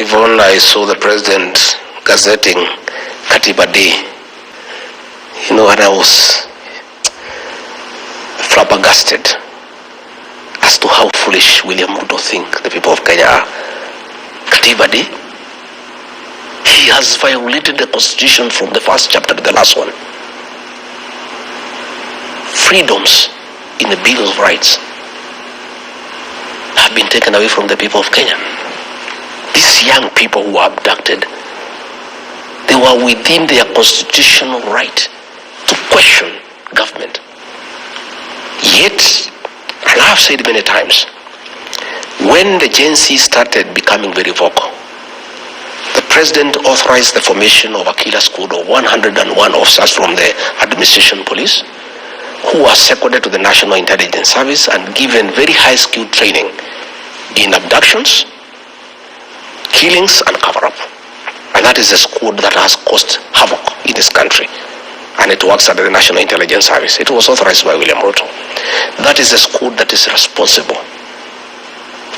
Yvonne, I saw the president gazetting Katiba Day, and I was flabbergasted as to how foolish William Ruto think the people of Kenya are. Katiba Day? He has violated the constitution from the first chapter to the last one. Freedoms in the Bill of Rights have been taken away from the people of Kenya. These young people who were abducted, they were within their constitutional right to question government. Yet, and I have said many times, when the Gen Z started becoming very vocal, the president authorized the formation of a killer squad of 101 officers from the administration police who were seconded to the National Intelligence Service and given very high-skilled training in abductions, killings, and cover-up. And that is a squad that has caused havoc in this country. And it works under the National Intelligence Service. It was authorized by William Ruto. That is a squad that is responsible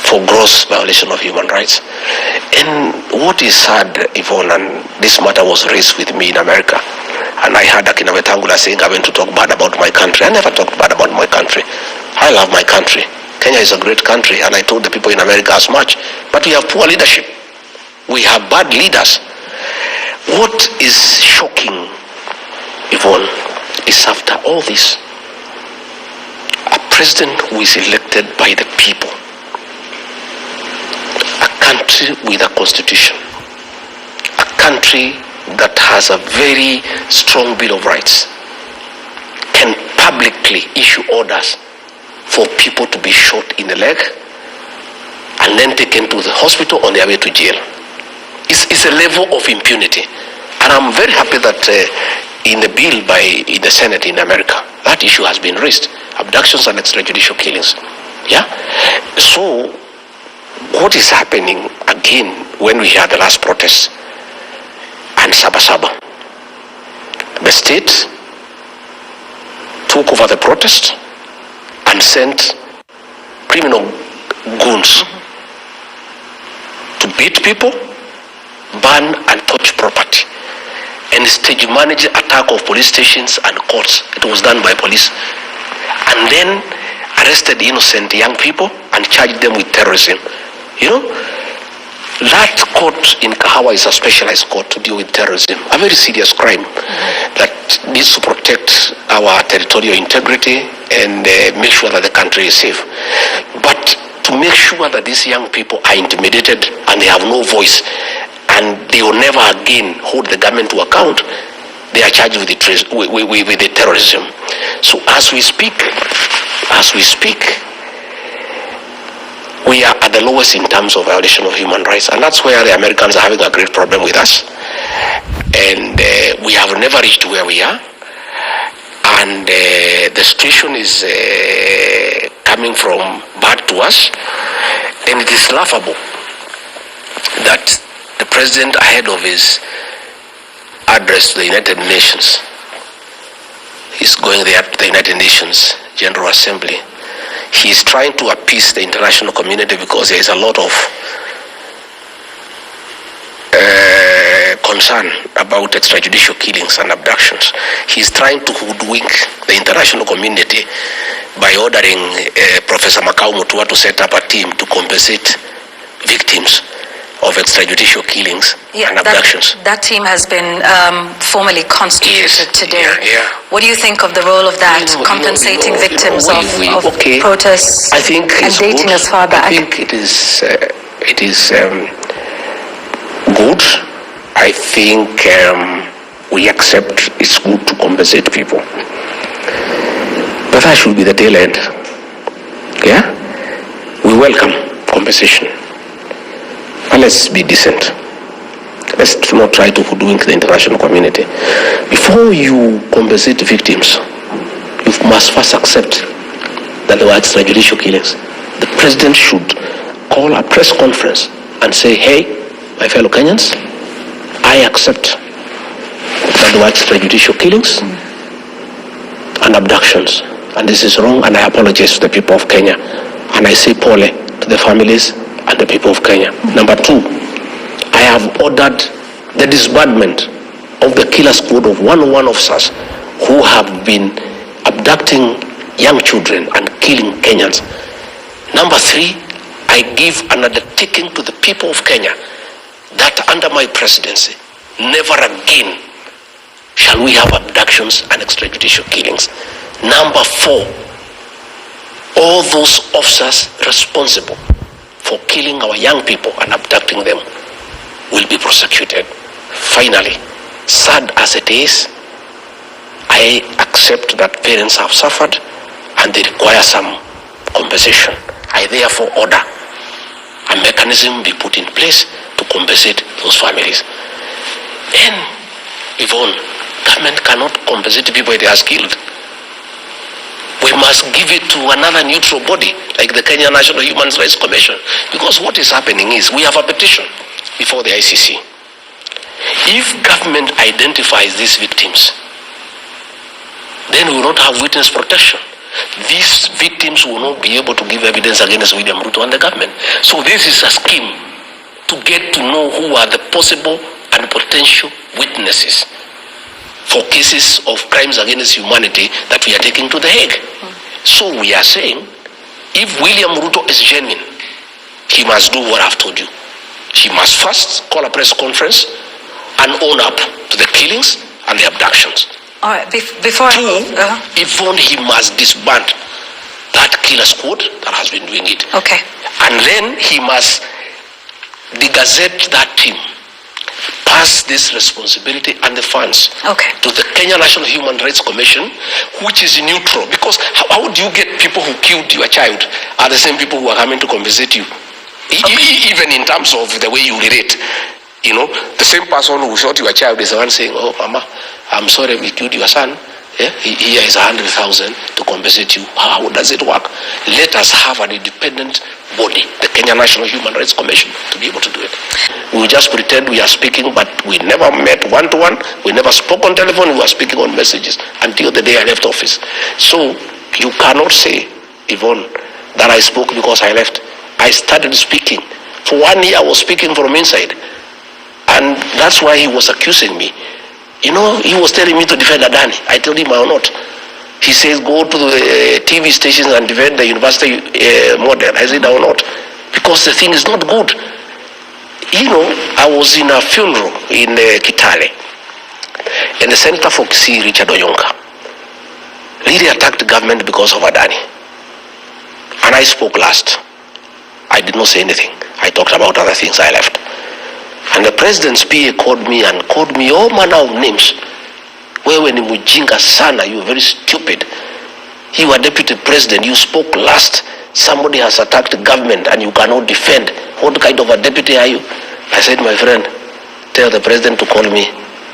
for gross violation of human rights. And what is sad, Yvonne, and this matter was raised with me in America, and I heard Akina Wetangula saying I went to talk bad about my country. I never talked bad about my country. I love my country. Kenya is a great country, and I told the people in America as much. But we have poor leadership. We have bad leaders. What is shocking, Yvonne, is after all this, a president who is elected by the people, a country with a constitution, a country that has a very strong Bill of Rights, can publicly issue orders for people to be shot in the leg and then taken to the hospital on their way to jail. It's a level of impunity. And I'm very happy that in the bill in the Senate in America, that issue has been raised. Abductions and extrajudicial killings. Yeah? So, what is happening again when we had the last protest and Sabasaba? The state took over the protest and sent criminal goons to beat people, burn and torch property, and stage manage attack of police stations and courts. It was done by police. And then arrested innocent young people and charged them with terrorism. That court in Kahawa is a specialized court to deal with terrorism, a very serious crime that needs to protect our territorial integrity and make sure that the country is safe. But to make sure that these young people are intimidated and they have no voice and they will never again hold the government to account, they are charged with the terrorism. So as we speak, we are at the lowest in terms of violation of human rights, and that's where the Americans are having a great problem with us. And we have never reached where we are, and the situation is coming from bad to us, and it is laughable that the president, ahead of his address to the United Nations, is going there to the United Nations General Assembly. He is trying to appease the international community because there is a lot of concern about extrajudicial killings and abductions. He is trying to hoodwink the international community by ordering Professor Makau Mutua to set up a team to compensate victims of extrajudicial killings and abductions. That team has been formally constituted today. Yeah. What do you think of the role of that, compensating victims of protests I think and dating good. as far back? I think it is good. I think we accept it's good to compensate people. But that should be the tail end. Yeah? We welcome compensation. But let's be decent. Let's not try to hoodwink the international community. Before you compensate victims, you must first accept that there were extrajudicial killings. The president should call a press conference and say, hey, my fellow Kenyans, I accept that there were extrajudicial killings and abductions. And this is wrong, and I apologize to the people of Kenya. And I say pole to the families and the people of Kenya. Number two, have ordered the disbandment of the killer squad of 101 officers who have been abducting young children and killing Kenyans. Number 3, I give an undertaking to the people of Kenya that under my presidency, never again shall we have abductions and extrajudicial killings. Number 4, all those officers responsible for killing our young people and abducting them will be prosecuted. Finally, sad as it is, I accept that parents have suffered and they require some compensation. I therefore order a mechanism be put in place to compensate those families. And Yvonne, government cannot compensate people they are killed. We must give it to another neutral body like the Kenya National Human Rights Commission, because what is happening is we have a petition before the ICC. If government identifies these victims, then we will not have witness protection. These victims will not be able to give evidence against William Ruto and the government. So this is a scheme to get to know who are the possible and potential witnesses for cases of crimes against humanity that we are taking to the Hague. So we are saying, if William Ruto is genuine, he must do what I've told you. He must first call a press conference and own up to the killings and the abductions. All right, before 2, if only he must disband that killer squad that has been doing it. Okay. And then he must de-gazette that team, pass this responsibility and the funds to the Kenya National Human Rights Commission, which is neutral. Because how do you get people who killed your child are the same people who are coming to compensate you? Even in terms of the way you relate. You know, the same person who shot your child is the one saying, oh, Mama, I'm sorry we killed your son. Yeah? Here is 100,000 to compensate you. How does it work? Let us have an independent body, the Kenya National Human Rights Commission, to be able to do it. We just pretend we are speaking, but we never met one-to-one. We never spoke on telephone. We were speaking on messages until the day I left office. So you cannot say, Yvonne, that I spoke because I left. I started speaking. For 1 year, I was speaking from inside. And that's why he was accusing me. You know, he was telling me to defend Adani. I told him I will not. He says, go to the TV stations and defend the university model. I said, I will not. Because the thing is not good. You know, I was in a funeral in Kitale. And the Senator for Kisii, Richard Oyonka, really attacked the government because of Adani. And I spoke last. I did not say anything. I talked about other things. I left. And the president's PA called me all manner of names. Wewe ni mujinga sana, you are very stupid. You are deputy president, you spoke last. Somebody has attacked the government and you cannot defend. What kind of a deputy are you? I said, my friend, tell the president to call me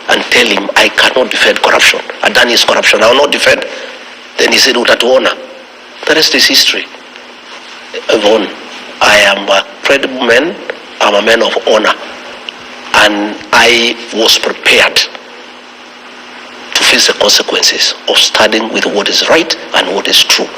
and tell him I cannot defend corruption. Adani is corruption, I will not defend. Then he said, utatuona. The rest is history. Yvonne, I am a credible man, I'm a man of honor. And I was prepared to face the consequences of standing with what is right and what is true.